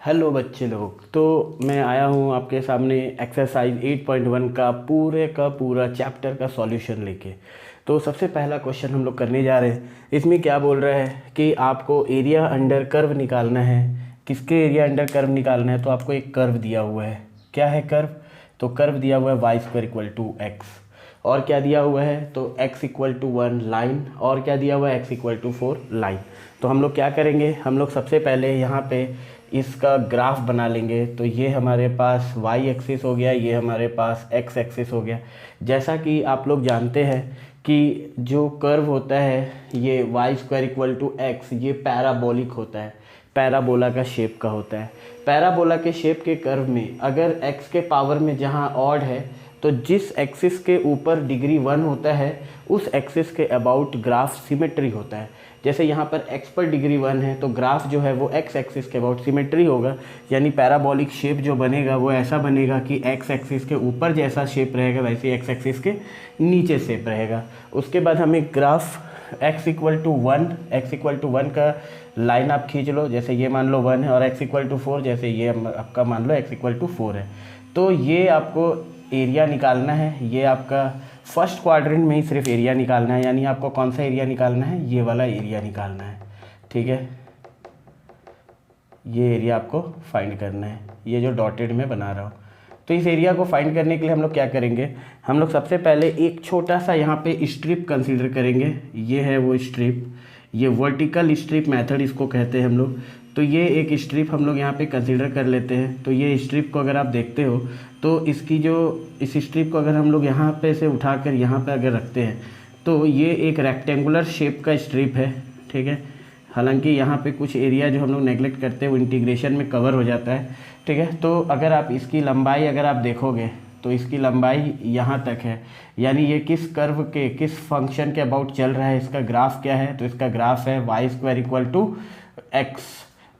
Hello बच्चे लोग। तो मैं आया हूँ आपके सामने एक्सरसाइज 8.1 का पूरा चैप्टर का सॉल्यूशन लेके। तो सबसे पहला क्वेश्चन हम लोग करने जा रहे हैं। इसमें क्या बोल रहा है कि आपको एरिया अंडर कर्व निकालना है। किसके एरिया अंडर कर्व निकालना है? तो आपको एक कर्व दिया हुआ है। क्या है कर्व? तो कर्व दिया हुआ है y² = x। और क्या दिया हुआ है? तो x=1 लाइन। और क्या दिया हुआ है? x=4 line. तो हम लोग क्या करेंगे, हम लोग सबसे पहले यहाँ पे इसका ग्राफ बना लेंगे। तो ये हमारे पास y एक्सिस हो गया, ये हमारे पास x एक्सिस हो गया। जैसा कि आप लोग जानते हैं कि जो कर्व होता है ये y² = x, ये पैराबोलिक होता है, पैराबोला का शेप का होता है। पैराबोला के शेप के कर्व में अगर x के पावर में जहाँ ऑड है तो जिस एक्सिस के ऊपर डिग्री 1 होता है उस एक्सिस के अबाउट ग्राफ सिमेट्री होता है। जैसे यहाँ पर x पर डिग्री 1 है तो ग्राफ जो है वो x एक्सिस के अबाउट सिमेट्री होगा। यानी पैराबोलिक शेप जो बनेगा वो ऐसा बनेगा कि x एक्सिस के ऊपर जैसा शेप रहेगा वैसे x एक्सिस के नीचे शेप रहेगा। उसके बाद हमें ग्राफ x=1 का लाइन आप खींच लो। जैसे ये मान लो 1 है और x=4, जैसे ये आपका मान लो x=4 है। तो ये आपको एरिया निकालना है। ये आपका फर्स्ट क्वाड्रेंट में ही सिर्फ एरिया निकालना है। यानी आपको कौन सा एरिया निकालना है? ये वाला एरिया निकालना है। ठीक है, ये एरिया आपको फाइंड करना है, ये जो डॉटेड में बना रहा हूँ। तो इस एरिया को फाइंड करने के लिए हम लोग क्या करेंगे, हम लोग सबसे पहले एक छोटा सा यहाँ पे स्ट्रिप कंसीडर करेंगे। ये है वो स्ट्रिप, ये वर्टिकल स्ट्रिप मेथड इसको कहते हैं हम लोग। तो ये एक स्ट्रिप हम लोग यहाँ पे कंसीडर कर लेते हैं। तो ये स्ट्रिप को अगर आप देखते हो तो इसकी जो इस स्ट्रिप को अगर हम लोग यहाँ पे से उठाकर यहाँ पे अगर रखते हैं तो ये एक रेक्टेंगुलर शेप का स्ट्रिप है। ठीक है, हालांकि यहाँ पे कुछ एरिया जो हम लोग नेगलेक्ट करते हैं वो इंटीग्रेशन में कवर हो जाता है। ठीक है, तो अगर आप इसकी लंबाई अगर आप देखोगे तो इसकी लंबाई यहाँ तक है। यानी ये किस कर्व के, किस फंक्शन के अबाउट चल रहा है, इसका ग्राफ क्या है? तो इसका ग्राफ है y² = x।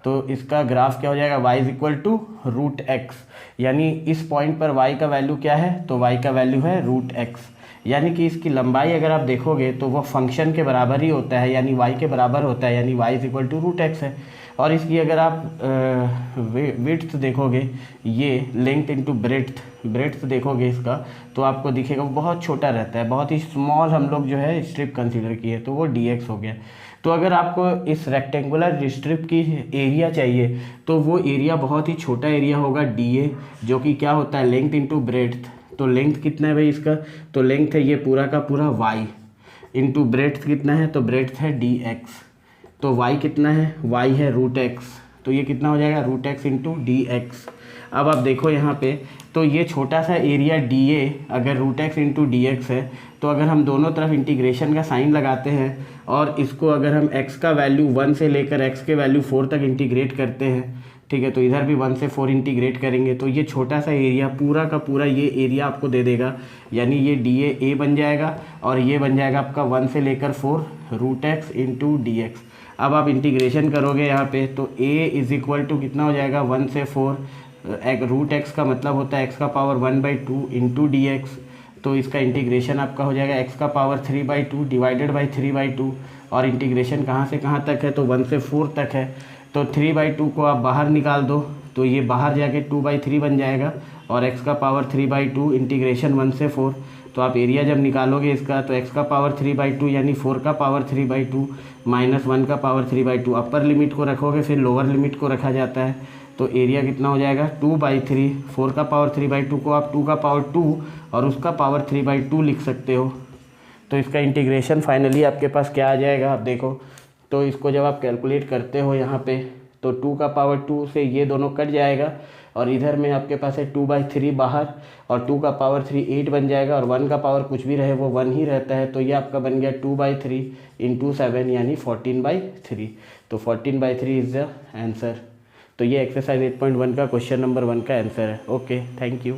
तो इसका ग्राफ क्या हो जाएगा? y=√x। यानी इस पॉइंट पर y का वैल्यू क्या है? तो y का वैल्यू है √x। यानी कि इसकी लंबाई अगर आप देखोगे तो वह फंक्शन के बराबर ही होता है, यानी y के बराबर होता है, यानी y=√x है। और इसकी अगर आप विड्थ देखोगे, ये लेंथ इंटू ब्रेड्थ देखोगे इसका, तो आपको दिखेगा वो बहुत छोटा रहता है, बहुत ही स्मॉल हम लोग जो है स्ट्रिप कंसीडर किए, तो वो dx हो गया। तो अगर आपको इस रेक्टेंगुलर स्ट्रिप की एरिया चाहिए तो वो एरिया बहुत ही छोटा एरिया होगा dA, जो कि क्या होता है? Length into breadth. तो लेंथ कितना है भाई इसका? तो लेंथ है ये पूरा का पूरा y, इंटू ब्रेड्थ कितना है? तो ब्रेड्थ है dx। तो y कितना है? y है √x। तो ये कितना हो जाएगा? √x into dx। अब आप देखो यहाँ पे, तो ये छोटा सा एरिया dA अगर √x इंटू dx है, तो अगर हम दोनों तरफ इंटीग्रेशन का साइन लगाते हैं और इसको अगर हम x का वैल्यू 1 से लेकर x के वैल्यू 4 तक इंटीग्रेट करते हैं, ठीक है, तो इधर भी 1 से 4 इंटीग्रेट करेंगे तो ये छोटा सा एरिया पूरा का पूरा ये एरिया आपको दे देगा। यानी ये dA a बन जाएगा और ये बन जाएगा आपका 1 से लेकर 4 √x इंटू dx। अब आप इंटीग्रेशन करोगे यहाँ पे तो a कितना हो जाएगा? 1 से 4 √x का मतलब होता है x का पावर 1/2 इंटू dx। तो इसका इंटीग्रेशन आपका हो जाएगा x का पावर 3/2 डिवाइडेड बाई 3/2। और इंटीग्रेशन कहाँ से कहाँ तक है? तो 1 से 4 तक है। तो 3/2 को आप बाहर निकाल दो तो ये बाहर जाके 2/3 बन जाएगा और x का पावर 3/2 इंटीग्रेशन 1 से 4। तो आप एरिया जब निकालोगे इसका तो x का पावर 3/2 यानी 4 का पावर 3/2 माइनस 1 का पावर 3/2 अपर लिमिट को रखोगे, फिर लोअर लिमिट को रखा जाता है। तो एरिया कितना हो जाएगा? 2/3। 4 का पावर 3/2 को आप 2 का पावर 2 और उसका पावर 3/2 लिख सकते हो। तो इसका इंटीग्रेशन फाइनली आपके पास क्या आ जाएगा? आप देखो, तो इसको जब आप कैलकुलेट करते हो यहाँ पे तो 2 का पावर 2 से ये दोनों कट जाएगा और इधर में आपके पास है 2/3 बाहर और 2 का पावर 3 8 बन जाएगा और 1 का पावर कुछ भी रहे वो 1 ही रहता है। तो ये आपका बन गया 2/3 इंटू 7 यानी 14/3। तो 14/3 इज़ द आंसर। तो ये एक्सरसाइज 8.1 का क्वेश्चन नंबर 1 का आंसर है। Okay, thank you.